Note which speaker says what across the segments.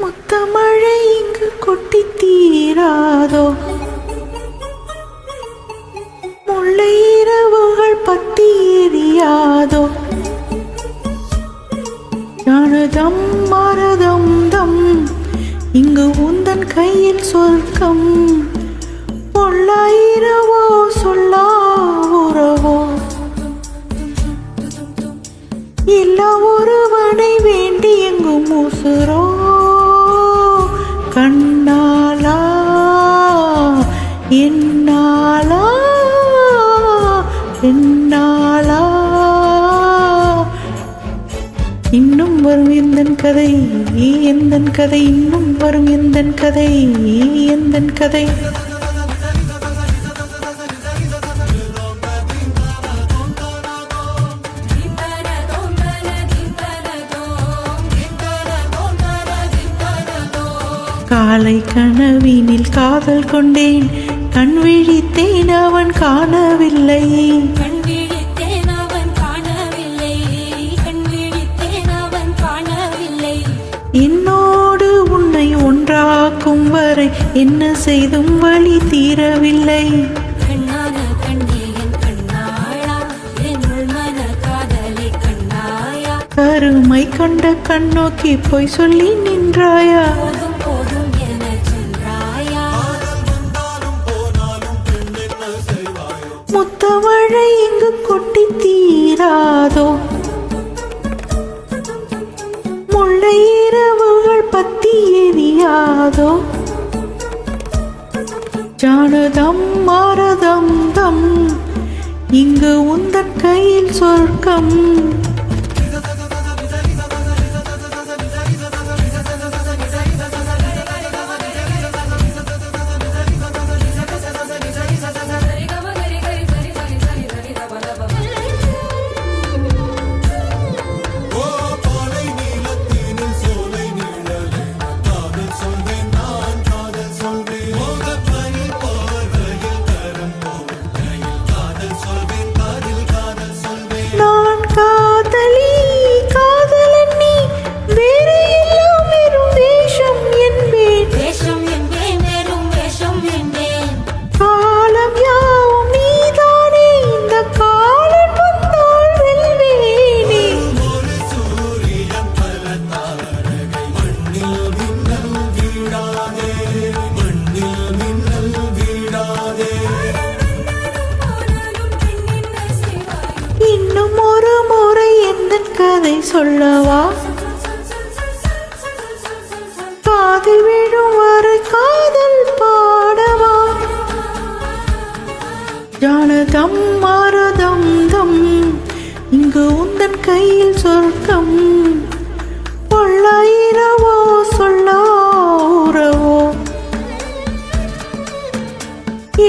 Speaker 1: முத்தமழை இங்கு கொட்டி தீராதோ, முல்லை இரவுகள் பத்தி எரியாதோ, ஞானதம் மரதம் தம் இங்கு உந்தன் கையில் சொர்க்கம், பொல்லாயிரவோ சொல்லா உறவோ, இல்லா ஒருவனை வேண்டி எங்கும் உசுரோ, கண்ணாலா என்னாலா என்னாலா. இன்னும் வரும் எந்தன் கதை எந்தன் கதை, இன்னும் வரும் எந்தன் கதை எந்தன் கதை. காலை கனவினில் காதல் கொண்டேன், கண் விழித்தேன் அவன் காணவில்லை,
Speaker 2: கண் விழித்தேன் அவன் காணவில்லை, கண் விழித்தேன் அவன் காணவில்லை.
Speaker 1: என்னோடு உன்னை ஒன்றாக்கும் வரை என்ன செய்தும் வழி தீரவில்லை.
Speaker 2: கண்ணான கண்ணே என் கண்ணாளா, என் உள்மன காதலை கண்ணாயா,
Speaker 1: கருமை கொண்ட கண்ணோக்கி போய் சொல்லி நின்றாயா,
Speaker 2: போதும் போதும் என சென்றாயா.
Speaker 1: முத்தமழை இங்கு கொட்டி தீராதோ, முல்லை இரவுகள் பத்தி எரியாதோ, ஜானதம் மரதம் தம் இங்கு உந்தன் கையில் சொர்க்கம். இன்னும் ஒரு முறை எந்தன் கதை சொல்லவா, காதில் விழும் வரை காதல் பாடவா, ஜானதம் மரதம் தம் இங்கு உந்தன் கையில் சொர்க்கம், பொல்லாயிரவோ சொல்லா உறவோ,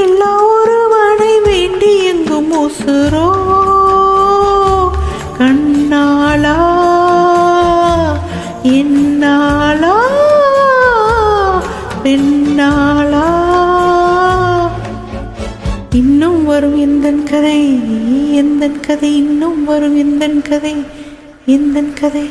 Speaker 1: எல்லா ஒருவனை வேண்டி எங்கும் உசுரோ, கண்ணாலா என்னாலா பெண்ணாலா. இன்னும் வரும் எந்தன் கதை எந்தன் கதை, இன்னும் வரும் எந்தன் கதை எந்தன் கதை.